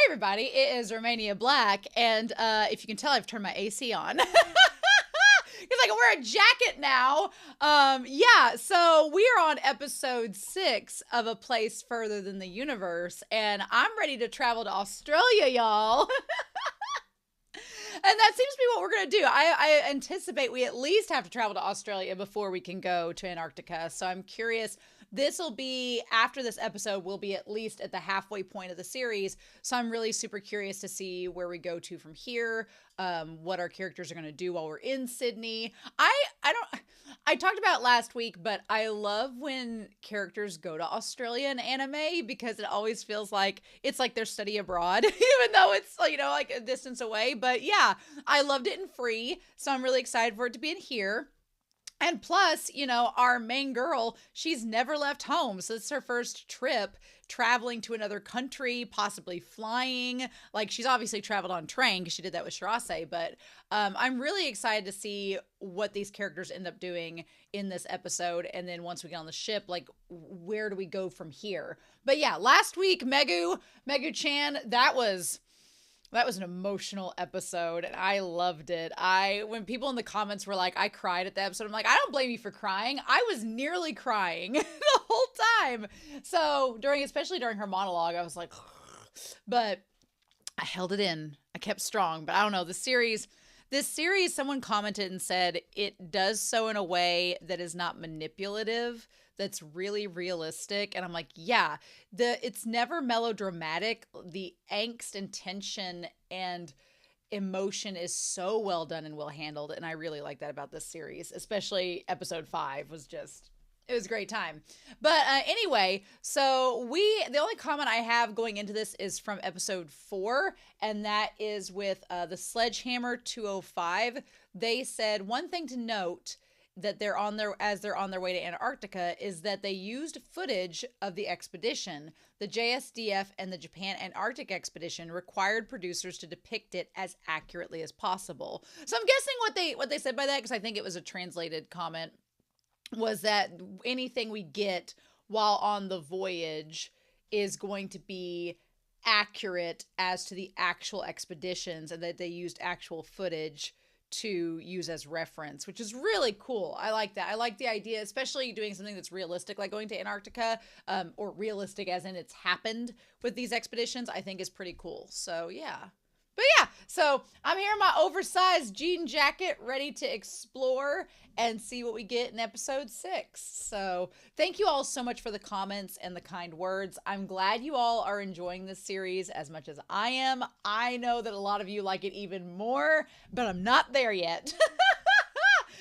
everybody, it is Romania Black, and if you can tell, I've turned my AC on. Because I can wear a jacket now. Yeah, so we are on episode 6 of A Place Further Than the Universe, and I'm ready to travel to Australia, y'all. And that seems to be what we're going to do. I anticipate we at least have to travel to Australia before we can go to Antarctica. So I'm curious. This will be, after this episode, we'll be at least at the halfway point of the series. So I'm really super curious to see where we go to from here, what our characters are going to do while we're in Sydney. I talked about it last week, but I love when characters go to Australia in anime because it always feels like it's like their study abroad, even though it's, like a distance away. But yeah, I loved it in Free. So I'm really excited for it to be in here. And plus, our main girl, she's never left home. So this is her first trip traveling to another country, possibly flying. Like, she's obviously traveled on train because she did that with Shirase. But I'm really excited to see what these characters end up doing in this episode. And then once we get on the ship, like, where do we go from here? But yeah, last week, Megu-chan, that was an emotional episode, and I loved it. When people in the comments were like, I cried at the episode, I'm like, I don't blame you for crying. I was nearly crying the whole time. So especially during her monologue, I was like, but I held it in. I kept strong. But I don't know, this series, someone commented and said it does so in a way that is not manipulative, that's really realistic. And I'm like, yeah, it's never melodramatic. The angst and tension and emotion is so well done and well handled. And I really like that about this series, especially episode 5 it was a great time. But anyway, so the only comment I have going into this is from episode 4, and that is with the Sledgehammer 205. They said one thing to note that they're on their way to Antarctica is that they used footage of the expedition. The JSDF and the Japan Antarctic expedition required producers to depict it as accurately as possible. So I'm guessing what they said by that, because I think it was a translated comment, was that anything we get while on the voyage is going to be accurate as to the actual expeditions, and that they used actual footage to use as reference, which is really cool. I like that. I like the idea, especially doing something that's realistic, like going to Antarctica, or realistic as in it's happened with these expeditions, I think is pretty cool. So yeah. But yeah, so I'm here in my oversized jean jacket, ready to explore and see what we get in episode 6. So thank you all so much for the comments and the kind words. I'm glad you all are enjoying this series as much as I am. I know that a lot of you like it even more, but I'm not there yet.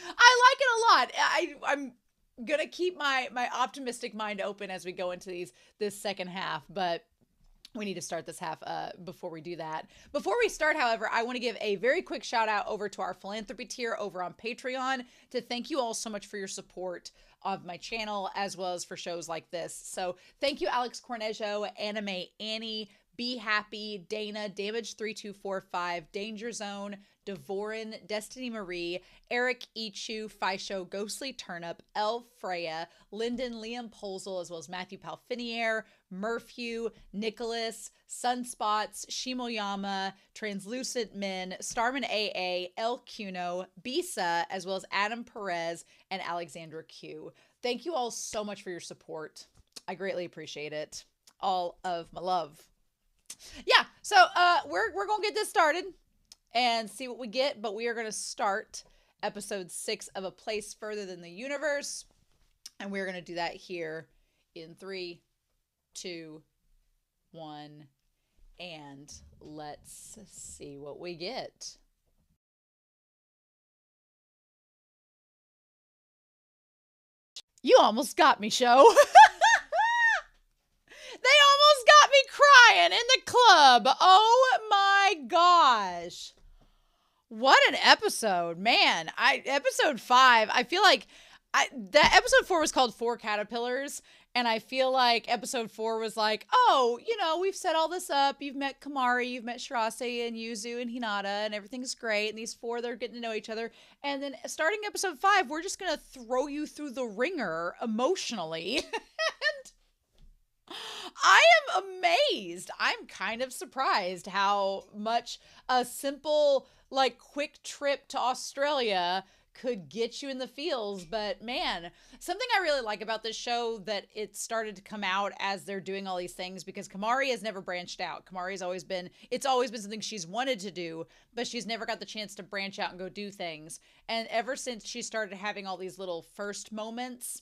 I like it a lot. I'm going to keep my optimistic mind open as we go into this second half, but we need to start this half before we do that. Before we start, however, I want to give a very quick shout out over to our philanthropy tier over on Patreon to thank you all so much for your support of my channel, as well as for shows like this. So thank you, Alex Cornejo, Anime Annie, Be Happy, Dana, Damage3245, Danger Zone, Devorin, Destiny Marie, Eric Ichu, Fisho, Ghostly Turnip, El Freya, Lyndon, Liam Polzel, as well as Matthew Palfiniere, Murphew, Nicholas, Sunspots, Shimoyama, Translucent Men, Starman AA, El Cuno, Bisa, as well as Adam Perez and Alexandra Q. Thank you all so much for your support. I greatly appreciate it. All of my love. Yeah, so we're going to get this started and see what we get, but we are going to start episode 6 of A Place Further Than the Universe, and we're going to do that here in 3, 2, 1, and let's see what we get. You almost got me, show. They almost got me crying in the club. Oh my gosh. What an episode, man. Episode 5, I feel like that episode 4 was called 4 Caterpillars, and I feel like episode 4 was like, oh, we've set all this up. You've met Kamari, you've met Shirase and Yuzu and Hinata, and everything's great. And these 4, they're getting to know each other. And then starting episode 5, we're just going to throw you through the ringer emotionally. And I am amazed. I'm kind of surprised how much a simple, like, quick trip to Australia could get you in the feels. But man, something I really like about this show that it started to come out as they're doing all these things, because Kamari has never branched out. Kamari's always been, it's always been something she's wanted to do, but she's never got the chance to branch out and go do things. And ever since she started having all these little first moments,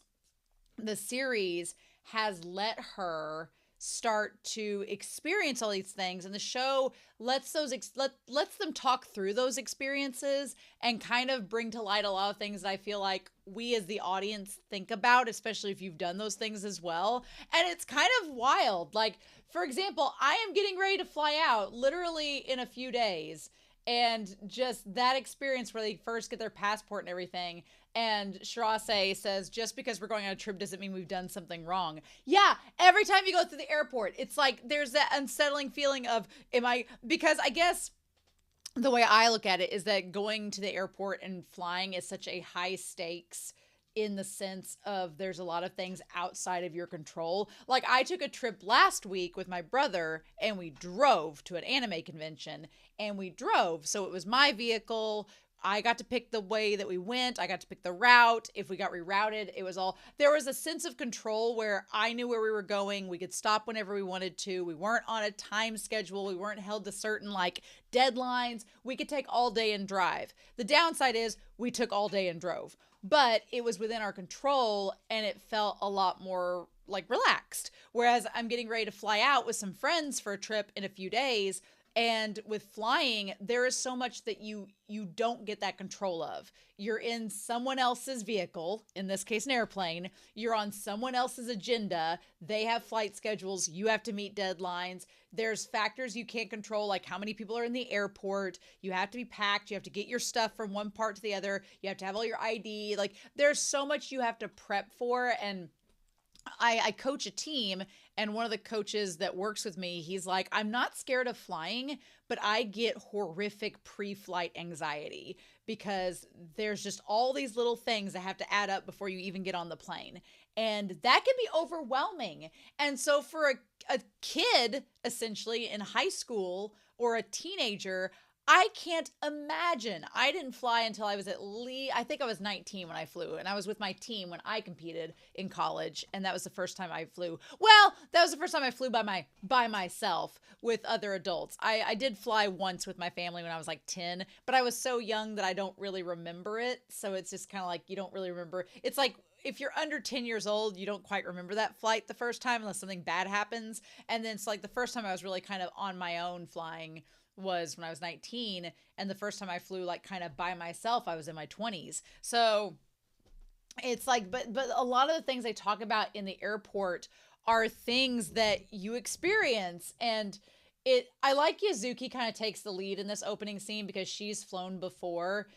the series has let her start to experience all these things, and the show lets lets them talk through those experiences and kind of bring to light a lot of things that I feel like we as the audience think about, especially if you've done those things as well. And it's kind of wild. Like, for example, I am getting ready to fly out literally in a few days, and just that experience where they first get their passport and everything. And Shirase says, just because we're going on a trip doesn't mean we've done something wrong. Yeah, every time you go through the airport, it's like there's that unsettling feeling of, because I guess the way I look at it is that going to the airport and flying is such a high stakes, in the sense of there's a lot of things outside of your control. Like, I took a trip last week with my brother and we drove to an anime convention, and we drove. So it was my vehicle. I got to pick the way that we went. I got to pick the route. If we got rerouted, there was a sense of control where I knew where we were going. We could stop whenever we wanted to. We weren't on a time schedule. We weren't held to certain like deadlines. We could take all day and drive. The downside is we took all day and drove, but it was within our control and it felt a lot more like relaxed. Whereas I'm getting ready to fly out with some friends for a trip in a few days. And with flying, there is so much that you don't get that control of. You're in someone else's vehicle, in this case, an airplane. You're on someone else's agenda. They have flight schedules. You have to meet deadlines. There's factors you can't control, like how many people are in the airport. You have to be packed. You have to get your stuff from one part to the other. You have to have all your ID. Like, there's so much you have to prep for. And I coach a team, and one of the coaches that works with me, he's like, I'm not scared of flying, but I get horrific pre-flight anxiety because there's just all these little things that have to add up before you even get on the plane. And that can be overwhelming. And so for a kid, essentially in high school, or a teenager, I can't imagine. I didn't fly until I was I think I was 19 when I flew, and I was with my team when I competed in college, and that was the first time I flew. Well, that was the first time I flew by myself with other adults. I did fly once with my family when I was like 10, but I was so young that I don't really remember it. So it's just kind of like you don't really remember. It's like if you're under 10 years old, you don't quite remember that flight the first time unless something bad happens. And then it's like the first time I was really kind of on my own flying was when I was 19, and the first time I flew like kind of by myself, I was in my 20s. So it's like, but a lot of the things they talk about in the airport are things that you experience. And I like Yazuki kind of takes the lead in this opening scene because she's flown before,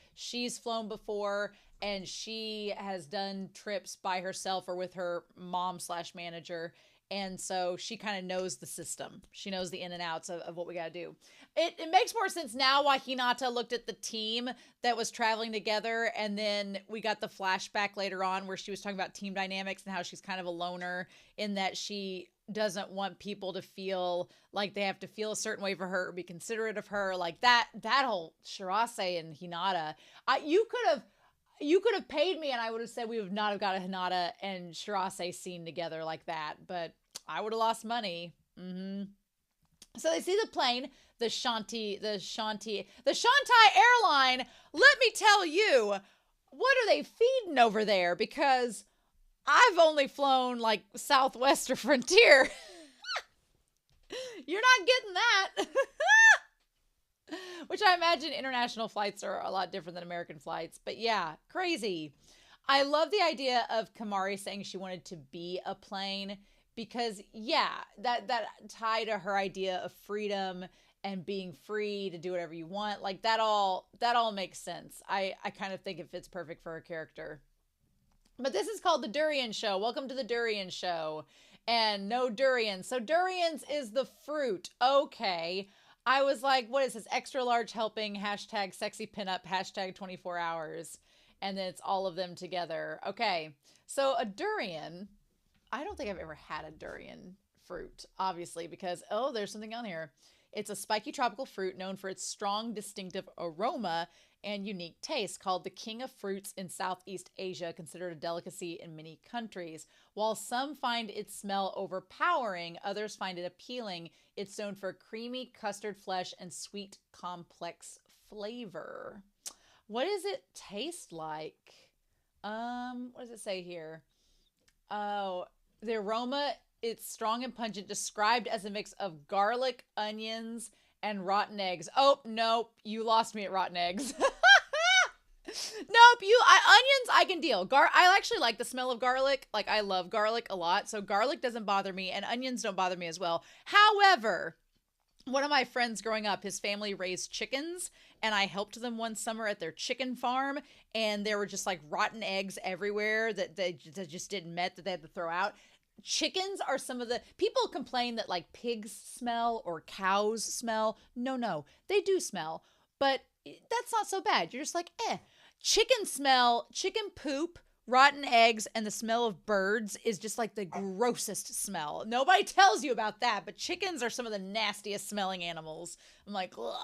and she has done trips by herself or with her mom/manager. And so she kind of knows the system. She knows the in and outs of what we got to do. It makes more sense now why Hinata looked at the team that was traveling together. And then we got the flashback later on where she was talking about team dynamics and how she's kind of a loner in that she doesn't want people to feel like they have to feel a certain way for her or be considerate of her. Like that whole Shirase and Hinata. You could have paid me and I would have said we would not have got a Hinata and Shirase scene together like that, but I would have lost money. So they see the plane, the Shanghai airline. Let me tell you, what are they feeding over there? Because I've only flown like Southwest or Frontier. You're not getting that. Which I imagine international flights are a lot different than American flights. But yeah, crazy. I love the idea of Kamari saying she wanted to be a plane because, yeah, that tie to her idea of freedom and being free to do whatever you want. Like that all makes sense. I kind of think it fits perfect for her character. But this is called the Durian Show. Welcome to the Durian Show. And no durians. So durians is the fruit. Okay. I was like, what is this? Extra large helping, hashtag sexy pinup, hashtag 24 hours. And then it's all of them together. Okay. So a durian, I don't think I've ever had a durian fruit, obviously, because, oh, there's something on here. It's a spiky tropical fruit known for its strong, distinctive aroma and unique taste, called the king of fruits in Southeast Asia, considered a delicacy in many countries. While some find its smell overpowering, others find it appealing. It's known for creamy custard flesh and sweet, complex flavor. What does it taste like? What does it say here? Oh, the aroma, it's strong and pungent, described as a mix of garlic, onions, and rotten eggs. Oh, nope, you lost me at rotten eggs. Nope, onions I can deal. I actually like the smell of garlic. Like, I love garlic a lot, so garlic doesn't bother me, and onions don't bother me as well. However, one of my friends growing up, his family raised chickens, and I helped them one summer at their chicken farm, and there were just like rotten eggs everywhere that just didn't met that they had to throw out. Chickens are some of the people complain that like pigs smell or cows smell. No, they do smell, but that's not so bad. You're just like, chicken smell, chicken poop, rotten eggs, and the smell of birds is just like the grossest smell. Nobody tells you about that, but chickens are some of the nastiest smelling animals. I'm like, ugh.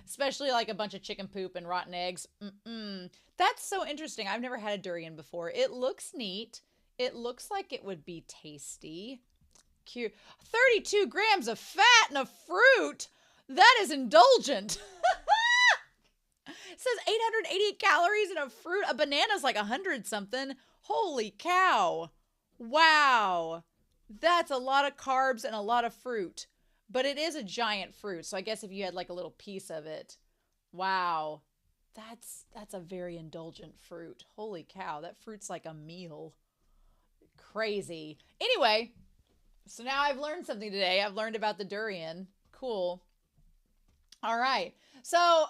Especially like a bunch of chicken poop and rotten eggs. That's so interesting. I've never had a durian before. It looks neat. It looks like it would be tasty. Cute. 32 grams of fat in a fruit. That is indulgent. It says 880 calories in a fruit. A banana's like 100 something. Holy cow. Wow. That's a lot of carbs and a lot of fruit. But it is a giant fruit. So I guess if you had like a little piece of it. Wow. That's a very indulgent fruit. Holy cow. That fruit's like a meal. Crazy. Anyway, so now I've learned something today. I've learned about the durian. Cool. All right. So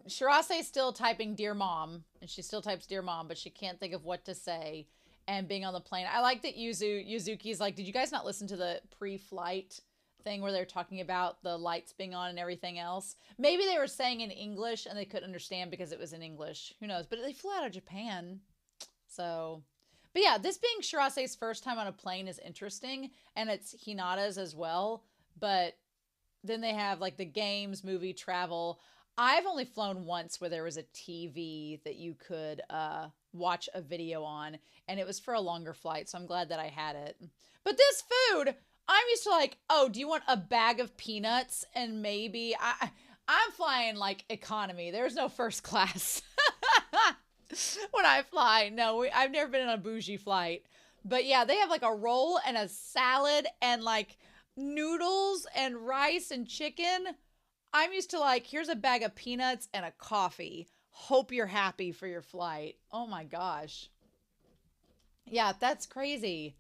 Shirase is still typing Dear Mom, and she still types Dear Mom, but she can't think of what to say. And being on the plane, I like that Yuzuki's like, did you guys not listen to the pre-flight thing where they're talking about the lights being on and everything else? Maybe they were saying in English and they couldn't understand because it was in English. Who knows? But they flew out of Japan. So, but yeah, this being Shirase's first time on a plane is interesting, and it's Hinata's as well. But then they have like the games, movie, travel. I've only flown once where there was a TV that you could watch a video on, and it was for a longer flight, so I'm glad that I had it. But this food, I'm used to like, oh, do you want a bag of peanuts? And maybe I'm flying like economy. There's no first class when I fly. No, I've never been on a bougie flight. But yeah, they have like a roll and a salad and like noodles and rice and chicken. I'm used to like, here's a bag of peanuts and a coffee. Hope you're happy for your flight. Oh my gosh. Yeah, that's crazy.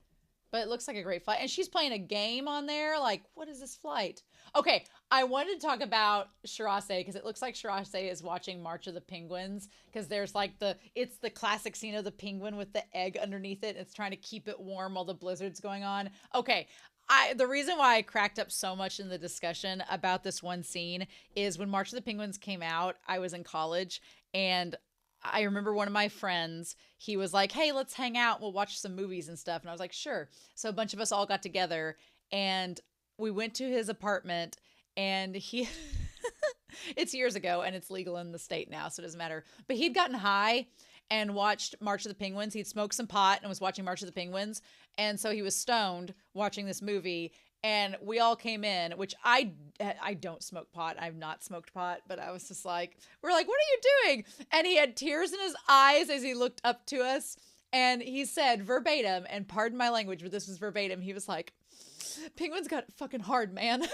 But it looks like a great flight. And she's playing a game on there. Like, what is this flight? Okay, I wanted to talk about Shirase because it looks like Shirase is watching March of the Penguins, because there's like it's the classic scene of the penguin with the egg underneath it. It's trying to keep it warm while the blizzard's going on. Okay, the reason why I cracked up so much in the discussion about this one scene is when March of the Penguins came out, I was in college, and I remember one of my friends, he was like, hey, let's hang out. We'll watch some movies and stuff. And I was like, sure. So a bunch of us all got together, and we went to his apartment, and he, it's years ago and it's legal in the state now, so it doesn't matter. But he'd gotten high and watched March of the Penguins. He'd smoked some pot and was watching March of the Penguins. And so he was stoned watching this movie, and we all came in, which I don't smoke pot. I've not smoked pot, but I was just like, we're like, what are you doing? And he had tears in his eyes as he looked up to us. And he said verbatim, and pardon my language, but this was verbatim. He was like, penguins got it fucking hard, man. And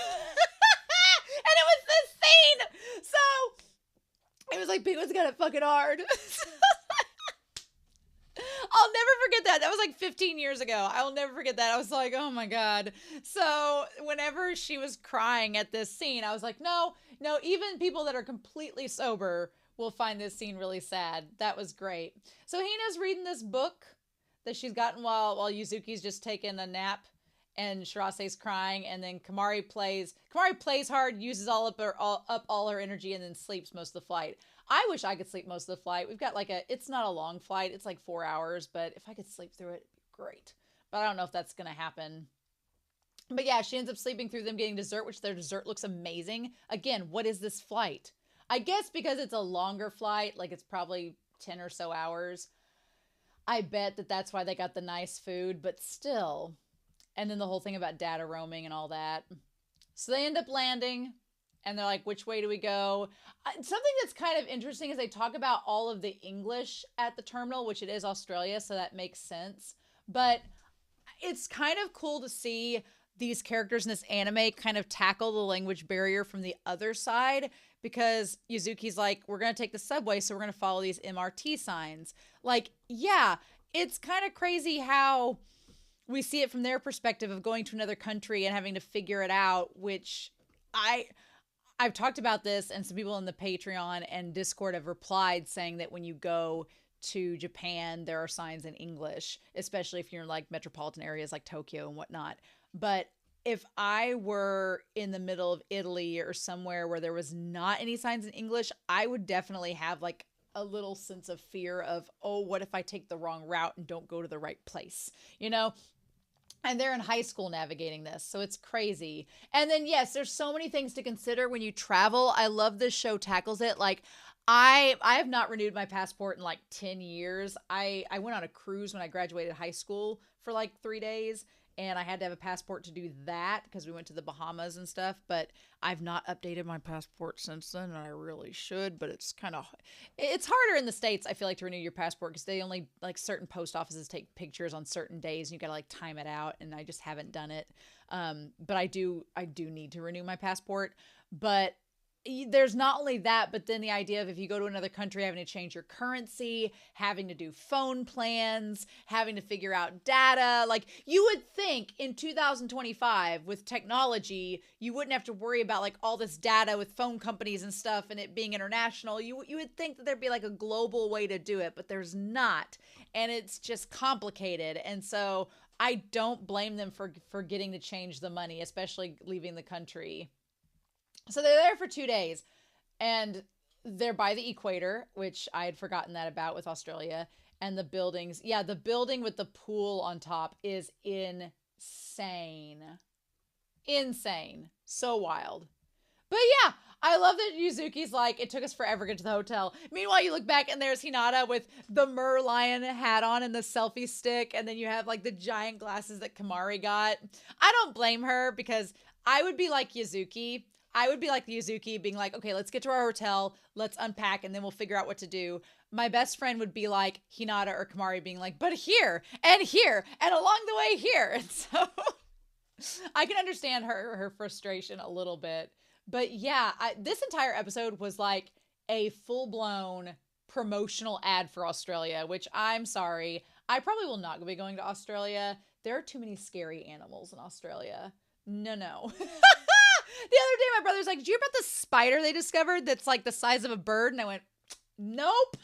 it was this scene. So it was like, penguins got it fucking hard. I'll never forget that. That was like 15 years ago. I will never forget that. I was like, oh my God. So whenever she was crying at this scene, I was like, no, even people that are completely sober will find this scene really sad. That was great. So Hina's reading this book that she's gotten while Yuzuki's just taking a nap, and Shirase's crying, and then Kamari plays hard, uses all her energy, and then sleeps most of the flight. I wish I could sleep most of the flight. We've got it's not a long flight. It's like 4 hours, but if I could sleep through it, it'd be great. But I don't know if that's going to happen. But yeah, she ends up sleeping through them getting dessert, which their dessert looks amazing. Again, what is this flight? I guess because it's a longer flight, like it's probably 10 or so hours. I bet that that's why they got the nice food, but still. And then the whole thing about data roaming and all that. So they end up landing and they're like, which way do we go? Something that's kind of interesting is they talk about all of the English at the terminal, which it is Australia, so that makes sense. But it's kind of cool to see these characters in this anime kind of tackle the language barrier from the other side, because Yuzuki's like, we're going to take the subway, so we're going to follow these MRT signs. Like, yeah, it's kind of crazy how we see it from their perspective of going to another country and having to figure it out, which I've talked about this, and some people in the Patreon and Discord have replied saying that when you go to Japan, there are signs in English, especially if you're in like metropolitan areas like Tokyo and whatnot. But if I were in the middle of Italy or somewhere where there was not any signs in English, I would definitely have like a little sense of fear of, oh, what if I take the wrong route and don't go to the right place, you know? And they're in high school navigating this, so it's crazy. And then, yes, there's so many things to consider when you travel. I love this show tackles it. Like, I have not renewed my passport in like 10 years. I went on a cruise when I graduated high school for like 3 days, and I had to have a passport to do that because we went to the Bahamas and stuff. But I've not updated my passport since then, and I really should. But it's harder in the States, I feel like, to renew your passport because they only, like, certain post offices take pictures on certain days, and you got to like time it out, and I just haven't done it. But I do need to renew my passport. But there's not only that, but then the idea of if you go to another country, having to change your currency, having to do phone plans, having to figure out data. Like, you would think in 2025 with technology, you wouldn't have to worry about like all this data with phone companies and stuff and it being international. You would think that there'd be like a global way to do it, but there's not. And it's just complicated. And so I don't blame them for getting to change the money, especially leaving the country. So they're there for 2 days, and they're by the equator, which I had forgotten that about with Australia. And the buildings, yeah, the building with the pool on top is insane. Insane. So wild. But yeah, I love that Yuzuki's like, it took us forever to get to the hotel. Meanwhile, you look back and there's Hinata with the merlion hat on and the selfie stick, and then you have like the giant glasses that Kamari got. I don't blame her because I would be like Yuzuki. I would be like Yuzuki being like, okay, let's get to our hotel, let's unpack, and then we'll figure out what to do. My best friend would be like Hinata or Kamari being like, but here, and along the way here. And so I can understand her frustration a little bit. But yeah, this entire episode was like a full-blown promotional ad for Australia, which I'm sorry. I probably will not be going to Australia. There are too many scary animals in Australia. No. The other day, my brother's like, did you hear about the spider they discovered that's like the size of a bird? And I went, nope.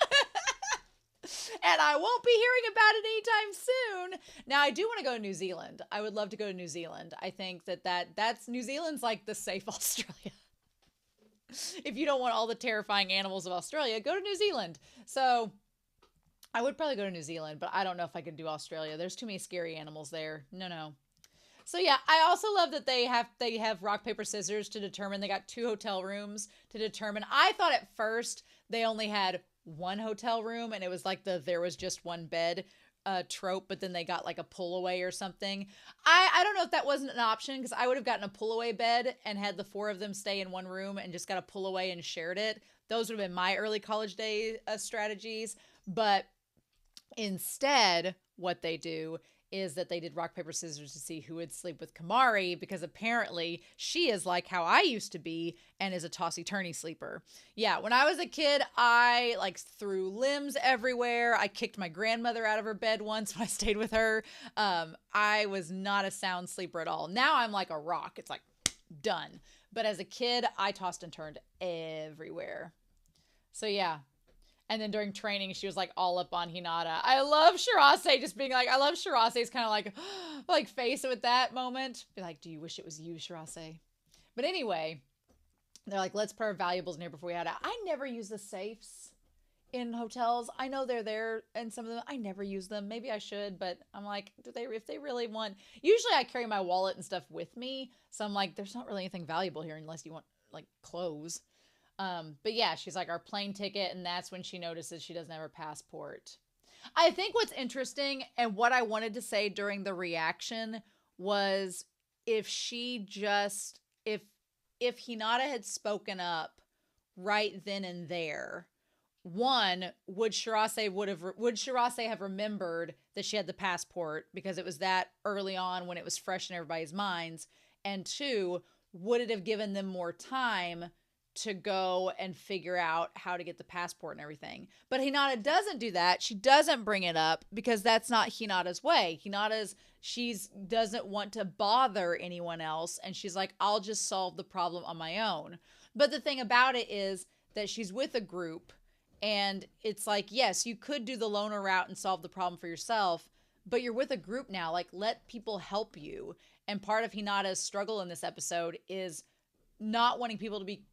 And I won't be hearing about it anytime soon. Now, I do want to go to New Zealand. I would love to go to New Zealand. I think that's New Zealand's like the safe Australia. If you don't want all the terrifying animals of Australia, go to New Zealand. So I would probably go to New Zealand, but I don't know if I could do Australia. There's too many scary animals there. No. So yeah, I also love that they have rock, paper, scissors to determine. They got 2 hotel rooms to determine. I thought at first they only had 1 hotel room and it was like there was just 1 bed trope, but then they got like a pull away or something. I don't know if that wasn't an option because I would have gotten a pull away bed and had the 4 of them stay in 1 room and just got a pull away and shared it. Those would have been my early college day strategies. But instead, what they do is that they did rock, paper, scissors to see who would sleep with Kamari, because apparently she is like how I used to be and is a tossy-turny sleeper. Yeah, when I was a kid, I like threw limbs everywhere. I kicked my grandmother out of her bed once when I stayed with her. I was not a sound sleeper at all. Now I'm like a rock. It's like done. But as a kid, I tossed and turned everywhere. So yeah. And then during training, she was like all up on Hinata. I love Shirase just being like, I love Shirase's kind of like face with that moment. Be like, do you wish it was you, Shirase? But anyway, they're like, let's put our valuables in here before we head out. I never use the safes in hotels. I know they're there, and some of them I never use them. Maybe I should, but I'm like, do they? If they really want, usually I carry my wallet and stuff with me, so I'm like, there's not really anything valuable here unless you want like clothes. But yeah, she's like our plane ticket, and that's when she notices she doesn't have her passport. I think what's interesting and what I wanted to say during the reaction was if she just if Hinata had spoken up right then and there, one, would Shirase have remembered that she had the passport because it was that early on when it was fresh in everybody's minds? And two, would it have given them more time to go and figure out how to get the passport and everything? But Hinata doesn't do that. She doesn't bring it up because that's not Hinata's way. She's doesn't want to bother anyone else, and she's like, I'll just solve the problem on my own. But the thing about it is that she's with a group, and it's like, yes, you could do the loner route and solve the problem for yourself, but you're with a group now. Like, let people help you. And part of Hinata's struggle in this episode is not wanting people to be,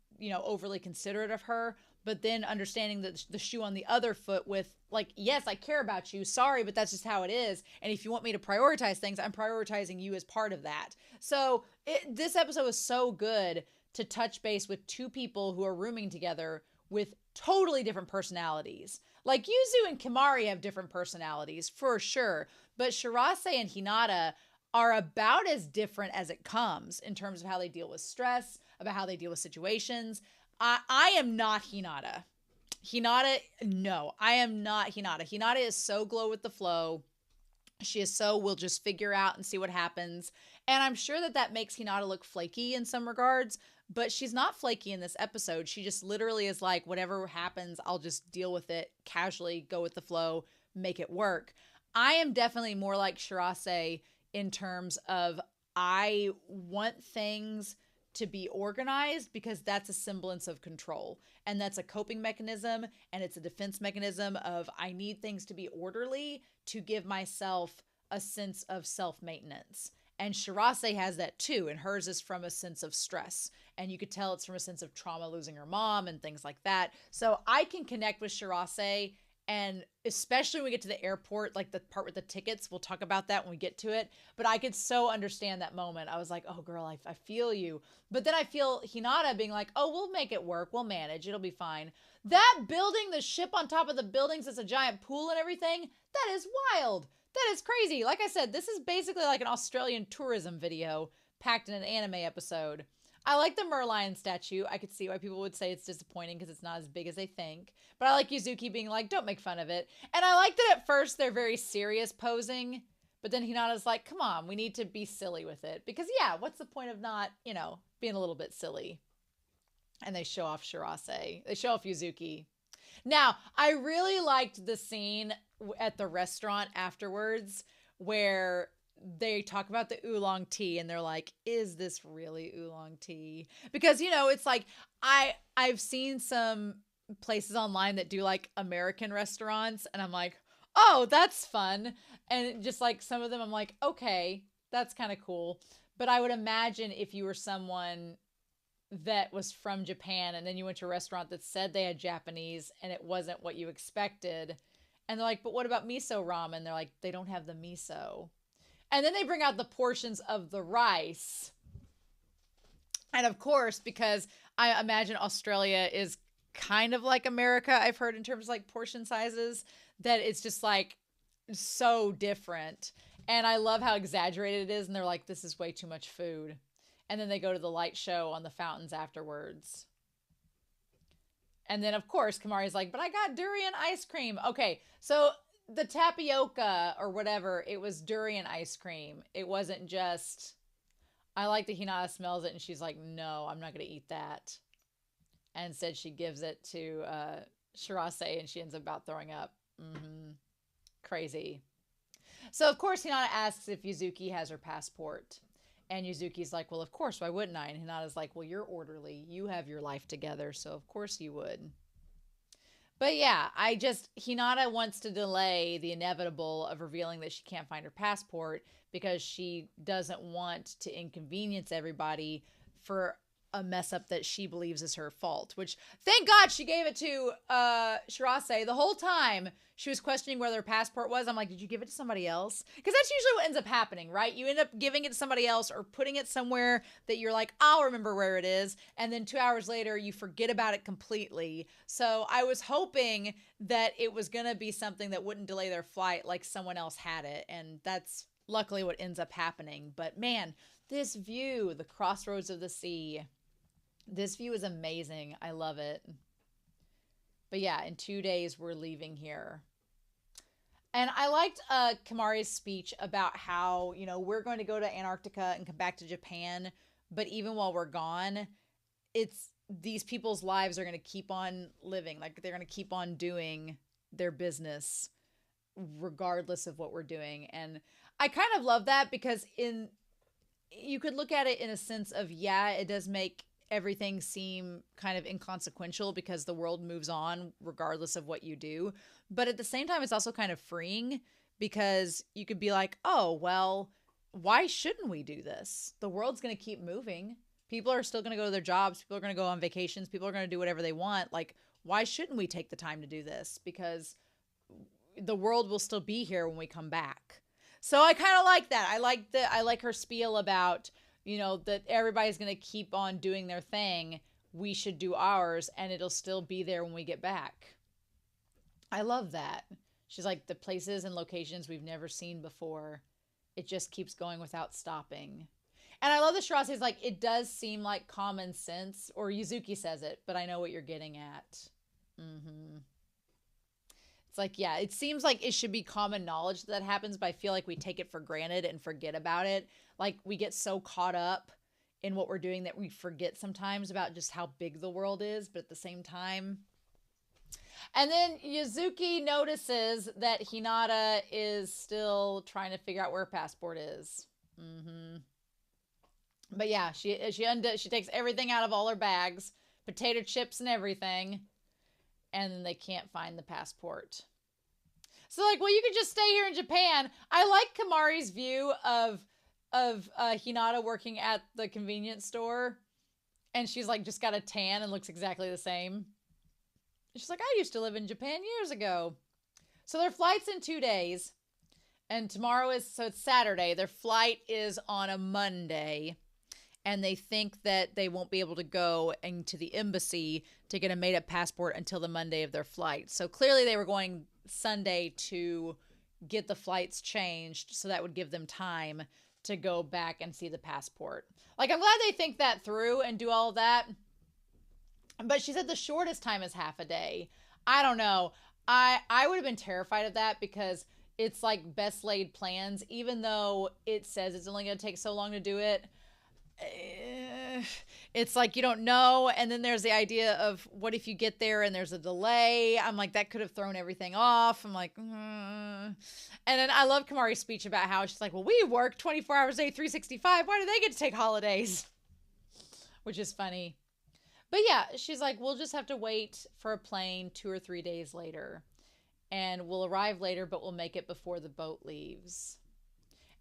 overly considerate of her, but then understanding the shoe on the other foot with like, yes, I care about you. Sorry, but that's just how it is. And if you want me to prioritize things, I'm prioritizing you as part of that. So this episode was so good to touch base with two people who are rooming together with totally different personalities. Like Yuzu and Kimari have different personalities for sure, but Shirase and Hinata are about as different as it comes in terms of how they deal with stress, about how they deal with situations. I am not Hinata. No, I am not Hinata. Hinata is so glow with the flow. She is so, we'll just figure out and see what happens. And I'm sure that makes Hinata look flaky in some regards, but she's not flaky in this episode. She just literally is like, whatever happens, I'll just deal with it casually, go with the flow, make it work. I am definitely more like Shirase in terms of I want things to be organized because that's a semblance of control, and that's a coping mechanism, and it's a defense mechanism of I need things to be orderly to give myself a sense of self-maintenance. And Shirase has that too, and hers is from a sense of stress, and you could tell it's from a sense of trauma, losing her mom and things like that. So I can connect with Shirase, and especially when we get to the airport, like the part with the tickets, we'll talk about that when we get to it. But I could so understand that moment. I was like, oh, girl, I feel you. But then I feel Hinata being like, oh, we'll make it work. We'll manage. It'll be fine. That building, the ship on top of the buildings, it's a giant pool and everything. That is wild. That is crazy. Like I said, this is basically like an Australian tourism video packed in an anime episode. I like the Merlion statue. I could see why people would say it's disappointing because it's not as big as they think. But I like Yuzuki being like, don't make fun of it. And I like that at first they're very serious posing. But then Hinata's like, come on, we need to be silly with it. Because yeah, what's the point of not, being a little bit silly? And they show off Shirase. They show off Yuzuki. Now, I really liked the scene at the restaurant afterwards where they talk about the oolong tea and they're like, is this really oolong tea? Because, it's like I've seen some places online that do like American restaurants, and I'm like, oh, that's fun. And just like some of them, I'm like, okay, that's kind of cool. But I would imagine if you were someone that was from Japan and then you went to a restaurant that said they had Japanese and it wasn't what you expected, and they're like, but what about miso ramen? They're like, they don't have the miso. And then they bring out the portions of the rice. And of course, because I imagine Australia is kind of like America, I've heard in terms of like portion sizes, that it's just like so different. And I love how exaggerated it is. And they're like, this is way too much food. And then they go to the light show on the fountains afterwards. And then, of course, Kamari's like, but I got durian ice cream. Okay, so the tapioca or whatever, it was durian ice cream. It wasn't just, I like that Hinata smells it and she's like, no, I'm not going to eat that. And instead she gives it to Shirase and she ends up about throwing up. Crazy. So, of course, Hinata asks if Yuzuki has her passport. And Yuzuki's like, well, of course, why wouldn't I? And Hinata's like, well, you're orderly. You have your life together, so of course you would. But yeah, Hinata wants to delay the inevitable of revealing that she can't find her passport because she doesn't want to inconvenience everybody for a mess up that she believes is her fault, which thank God she gave it to Shirase. The whole time she was questioning where their passport was. I'm like, did you give it to somebody else? Because that's usually what ends up happening, right? You end up giving it to somebody else or putting it somewhere that you're like, I'll remember where it is. And then 2 hours later, you forget about it completely. So I was hoping that it was going to be something that wouldn't delay their flight like someone else had it. And that's luckily what ends up happening. But man, this view, the crossroads of the sea, this view is amazing. I love it. But yeah, in 2 days, we're leaving here. And I liked Kamari's speech about how, you know, we're going to go to Antarctica and come back to Japan. But even while we're gone, it's these people's lives are going to keep on living. Like they're going to keep on doing their business regardless of what we're doing. And I kind of love that because you could look at it in a sense of, yeah, it does make everything seem kind of inconsequential because the world moves on regardless of what you do. But at the same time, it's also kind of freeing because you could be like, oh, well, why shouldn't we do this? The world's going to keep moving. People are still going to go to their jobs. People are going to go on vacations. People are going to do whatever they want. Like, why shouldn't we take the time to do this? Because the world will still be here when we come back. So I kind of like that. I like her spiel about, you know, that everybody's going to keep on doing their thing. We should do ours and it'll still be there when we get back. I love that. She's like, the places and locations we've never seen before. It just keeps going without stopping. And I love that Shirase is like, it does seem like common sense, or Yuzuki says it, but I know what you're getting at. It's like, yeah, it seems like it should be common knowledge that happens, but I feel like we take it for granted and forget about it. Like we get so caught up in what we're doing that we forget sometimes about just how big the world is, but at the same time. And then Yuzuki notices that Hinata is still trying to figure out where her passport is. But yeah, she takes everything out of all her bags, potato chips and everything, and then they can't find the passport. So like, well, you could just stay here in Japan. I like Kamari's view of Hinata working at the convenience store, and she's like just got a tan and looks exactly the same. She's like, I used to live in Japan years ago. So their flight's in 2 days, and so it's Saturday. Their flight is on a Monday. And they think that they won't be able to go into the embassy to get a made-up passport until the Monday of their flight. So clearly they were going Sunday to get the flights changed, so that would give them time to go back and see the passport. Like, I'm glad they think that through and do all of that. But she said the shortest time is half a day. I don't know. I would have been terrified of that because it's like best laid plans, even though it says it's only going to take so long to do it. It's like you don't know, and then there's the idea of what if you get there and there's a delay. I'm like, that could have thrown everything off. I'm like, And then I love Kamari's speech about how she's like, well, we work 24 hours a day, 365. Why do they get to take holidays? Which is funny. But yeah, she's like, we'll just have to wait for a plane 2 or 3 days later, and we'll arrive later, but we'll make it before the boat leaves.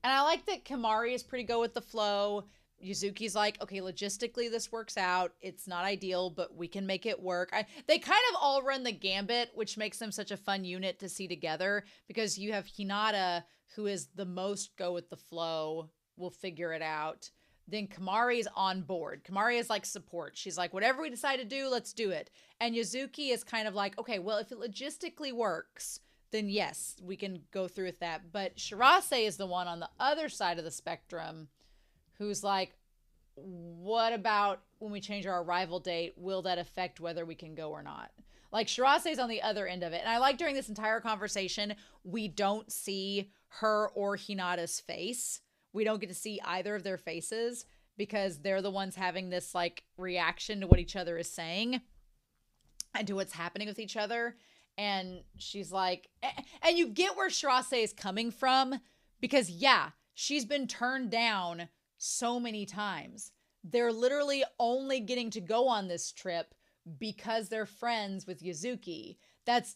And I like that Kamari is pretty go with the flow. Yuzuki's like, okay, logistically this works out. It's not ideal, but we can make it work. They kind of all run the gambit, which makes them such a fun unit to see together because you have Hinata, who is the most go with the flow, will figure it out. Then Kamari's on board. Kamari is like support. She's like, whatever we decide to do, let's do it. And Yuzuki is kind of like, okay, well, if it logistically works, then yes, we can go through with that. But Shirase is the one on the other side of the spectrum who's like, what about when we change our arrival date? Will that affect whether we can go or not? Like, Shirase's on the other end of it. And I like during this entire conversation, we don't see her or Hinata's face. We don't get to see either of their faces because they're the ones having this like reaction to what each other is saying and to what's happening with each other. And she's like, and you get where Shirase is coming from because yeah, she's been turned down so many times. They're literally only getting to go on this trip because they're friends with Yuzuki.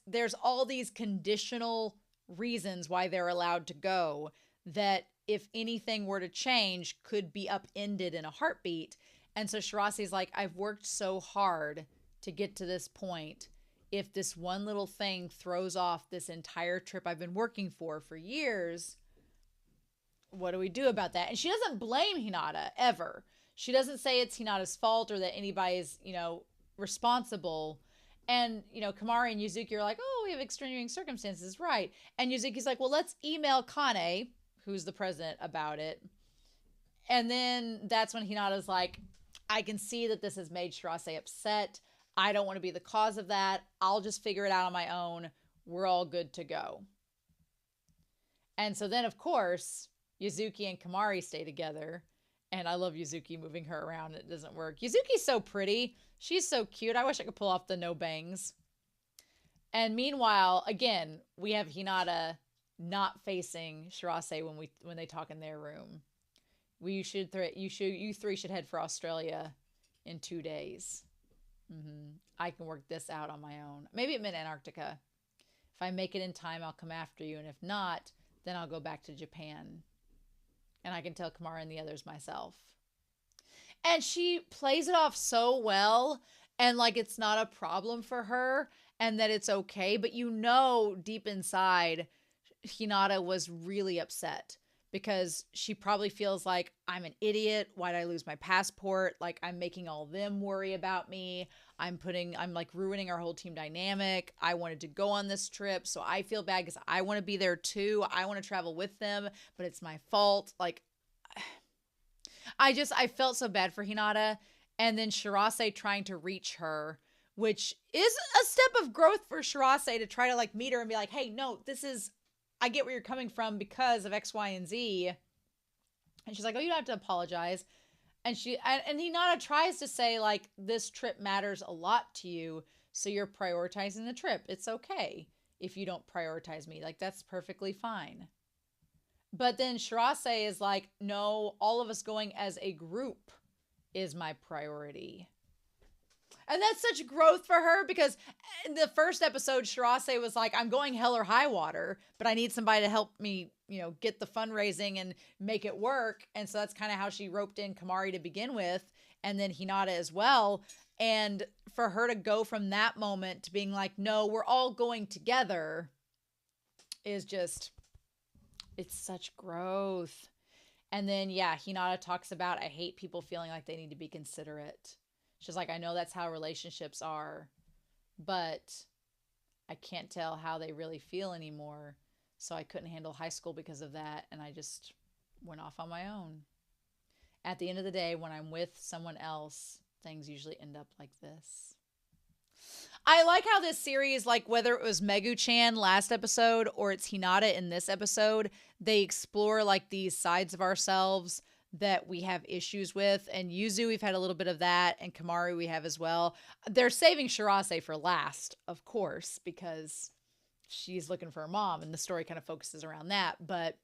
There's all these conditional reasons why they're allowed to go that if anything were to change could be upended in a heartbeat. And so Shirase's like, I've worked so hard to get to this point. If this one little thing throws off this entire trip I've been working for years, what do we do about that? And she doesn't blame Hinata ever. She doesn't say it's Hinata's fault or that anybody's, responsible. And, Kamari and Yuzuki are like, oh, we have extenuating circumstances, right? And Yuzuki's like, well, let's email Kane, who's the president, about it. And then that's when Hinata's like, I can see that this has made Shirase upset. I don't want to be the cause of that. I'll just figure it out on my own. We're all good to go. And so then, of course, Yuzuki and Kamari stay together. And I love Yuzuki moving her around. It doesn't work. Yuzuki's so pretty. She's so cute. I wish I could pull off the no bangs. And meanwhile, again, we have Hinata not facing Shirase when they talk in their room. You three should head for Australia in 2 days. I can work this out on my own. Maybe it meant Antarctica. If I make it in time, I'll come after you. And if not, then I'll go back to Japan. And I can tell Kamara and the others myself. And she plays it off so well. And like it's not a problem for her. And that it's okay. But deep inside, Hinata was really upset. Because she probably feels like, I'm an idiot. Why did I lose my passport? Like, I'm making all them worry about me. I'm like ruining our whole team dynamic. I wanted to go on this trip, so I feel bad because I want to be there too. I want to travel with them, but it's my fault. Like, I felt so bad for Hinata. And then Shirase trying to reach her, which is a step of growth for Shirase to try to like meet her and be like, hey, no, I get where you're coming from because of X, Y, and Z. And she's like, oh, you don't have to apologize. And Hinata tries to say, like, this trip matters a lot to you, so you're prioritizing the trip. It's okay if you don't prioritize me. Like, that's perfectly fine. But then Shirase is like, no, all of us going as a group is my priority. And that's such growth for her because in the first episode, Shirase was like, I'm going hell or high water, but I need somebody to help me, get the fundraising and make it work. And so that's kind of how she roped in Kamari to begin with, and then Hinata as well. And for her to go from that moment to being like, no, we're all going together is just, it's such growth. And then, yeah, Hinata talks about, I hate people feeling like they need to be considerate. She's like, I know that's how relationships are, but I can't tell how they really feel anymore. So I couldn't handle high school because of that. And I just went off on my own. At the end of the day, when I'm with someone else, things usually end up like this. I like how this series, like whether it was Megu-chan last episode or it's Hinata in this episode, they explore like these sides of ourselves that we have issues with. And Yuzu, we've had a little bit of that. And Kamari, we have as well. They're saving Shirase for last, of course, because she's looking for her mom. And the story kind of focuses around that. But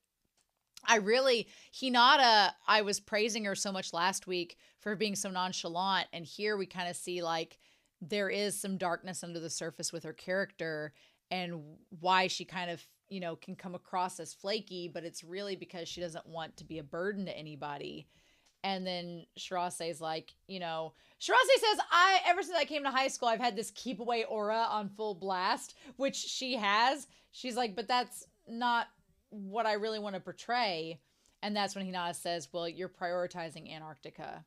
Hinata, I was praising her so much last week for being so nonchalant. And here we kind of see like there is some darkness under the surface with her character and why she kind of can come across as flaky, but it's really because she doesn't want to be a burden to anybody. And then Shirase is like, Shirase says, ever since I came to high school, I've had this keep away aura on full blast, which she has. She's like, but that's not what I really want to portray. And that's when Hinata says, well, you're prioritizing Antarctica.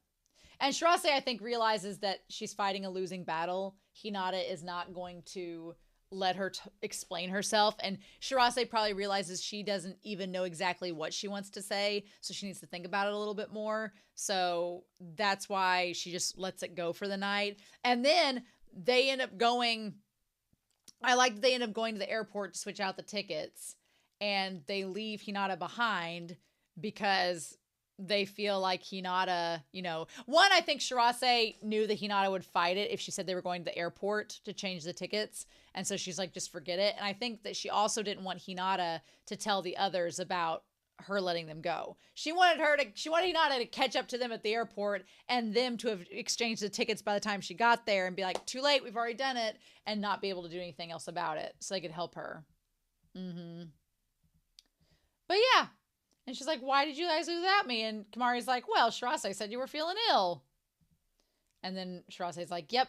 And Shirase, I think, realizes that she's fighting a losing battle. Hinata is not going to let her explain herself. And Shirase probably realizes she doesn't even know exactly what she wants to say. So she needs to think about it a little bit more. So that's why she just lets it go for the night. And then they end up going, I like that they end up going to the airport to switch out the tickets. And they leave Hinata behind because they feel like Hinata, one, I think Shirase knew that Hinata would fight it if she said they were going to the airport to change the tickets. And so she's like, just forget it. And I think that she also didn't want Hinata to tell the others about her letting them go. She wanted Hinata to catch up to them at the airport and them to have exchanged the tickets by the time she got there and be like, too late, we've already done it, and not be able to do anything else about it so they could help her. But yeah. And she's like, why did you guys do that me? And Kamari's like, well, Shirase said you were feeling ill. And then Shirase's like, yep,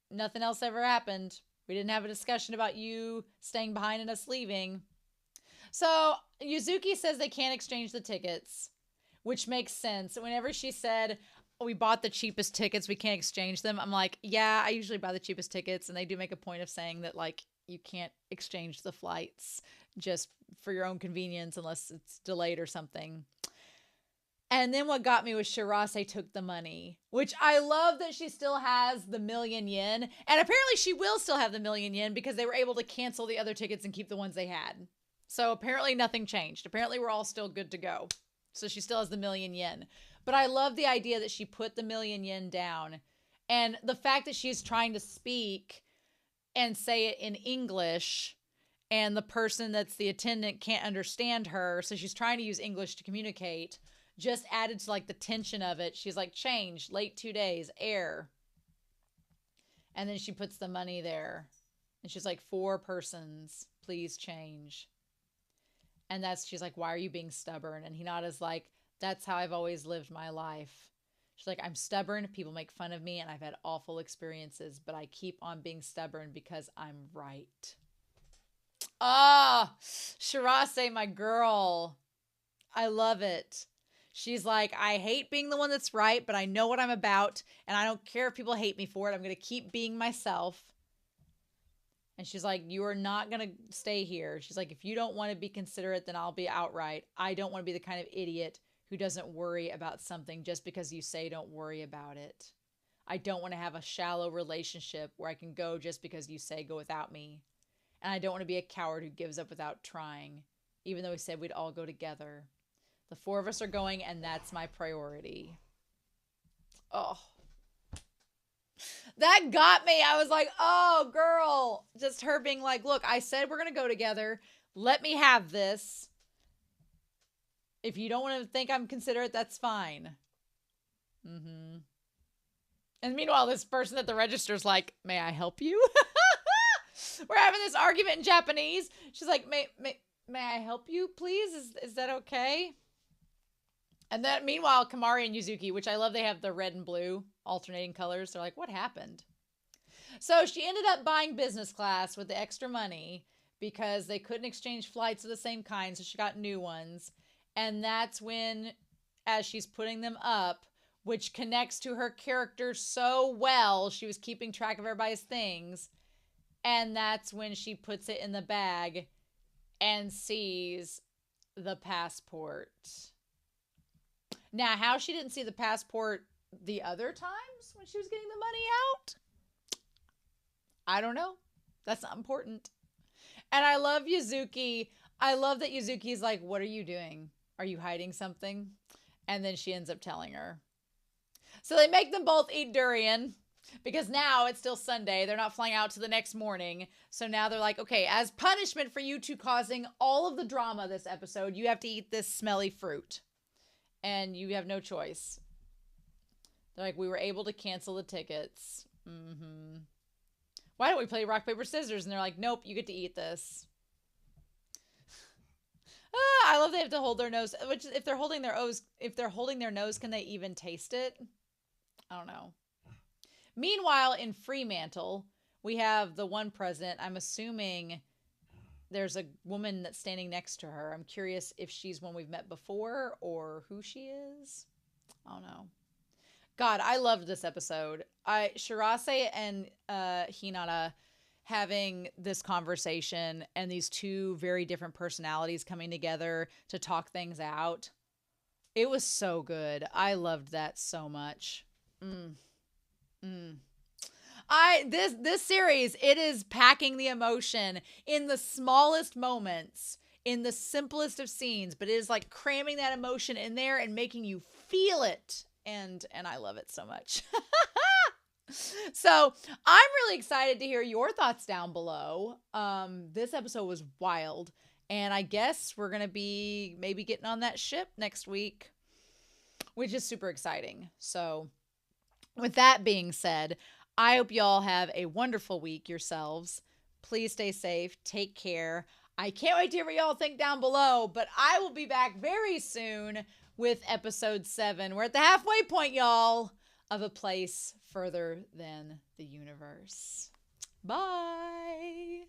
nothing else ever happened. We didn't have a discussion about you staying behind and us leaving. So Yuzuki says they can't exchange the tickets, which makes sense. Whenever she said, we bought the cheapest tickets, we can't exchange them, I'm like, yeah, I usually buy the cheapest tickets. And they do make a point of saying that, like, you can't exchange the flights just for your own convenience unless it's delayed or something. And then what got me was Shirase took the money, which I love that she still has the 1,000,000 yen. And apparently she will still have the 1,000,000 yen because they were able to cancel the other tickets and keep the ones they had. So apparently nothing changed. Apparently we're all still good to go. So she still has the 1,000,000 yen. But I love the idea that she put the 1,000,000 yen down. And the fact that she's trying to speak and say it in English, and the person that's the attendant can't understand her, so she's trying to use English to communicate, just added to, like, the tension of it. She's like, change, late 2 days, air. And then she puts the money there. And she's like, 4 persons, please change. And she's like, why are you being stubborn? And Hinata's like, that's how I've always lived my life. She's like, I'm stubborn. People make fun of me and I've had awful experiences, but I keep on being stubborn because I'm right. Ah, Shirase, my girl. I love it. She's like, I hate being the one that's right, but I know what I'm about. And I don't care if people hate me for it. I'm going to keep being myself. And she's like, you are not going to stay here. She's like, if you don't want to be considerate, then I'll be outright. I don't want to be the kind of idiot who doesn't worry about something just because you say don't worry about it. I don't want to have a shallow relationship where I can go just because you say go without me. And I don't want to be a coward who gives up without trying, even though we said we'd all go together. The 4 of us are going, and that's my priority. Oh. That got me. I was like, oh, girl. Just her being like, look, I said we're going to go together. Let me have this. If you don't want to think I'm considerate, that's fine. Mm-hmm. And meanwhile, this person at the register's like, may I help you? We're having this argument in Japanese. She's like, may I help you, please? Is that okay? And then meanwhile, Kamari and Yuzuki, which I love, they have the red and blue alternating colors. They're like, what happened? So she ended up buying business class with the extra money because they couldn't exchange flights of the same kind. So she got new ones. And that's when, as she's putting them up, which connects to her character so well, she was keeping track of everybody's things. And that's when she puts it in the bag and sees the passport. Now, how she didn't see the passport the other times when she was getting the money out, I don't know. That's not important. And I love Yuzuki. I love that Yuzuki's like, what are you doing? Are you hiding something? And then she ends up telling her. So they make them both eat durian because now it's still Sunday. They're not flying out to the next morning. So now they're like, okay, as punishment for you two causing all of the drama this episode, you have to eat this smelly fruit. And you have no choice. They're like, we were able to cancel the tickets. Mm-hmm. Why don't we play rock, paper, scissors? And they're like, nope, you get to eat this. I love they have to hold their nose. Which, if they're holding their nose, can they even taste it? I don't know. Meanwhile, in Fremantle, we have the one president. I'm assuming there's a woman that's standing next to her. I'm curious if she's one we've met before or who she is. I don't know. God, I loved this episode. Shirase and Hinata having this conversation and these two very different personalities coming together to talk things out. It was so good. I loved that so much. This series, it is packing the emotion in the smallest moments, in the simplest of scenes, but it is like cramming that emotion in there and making you feel it. And I love it so much. So I'm really excited to hear your thoughts down below. This episode was wild, and I guess we're going to be maybe getting on that ship next week, which is super exciting. So with that being said, I hope y'all have a wonderful week yourselves. Please stay safe. Take care. I can't wait to hear what y'all think down below, but I will be back very soon with episode 7. We're at the halfway point, y'all. of a place further than the universe. Bye.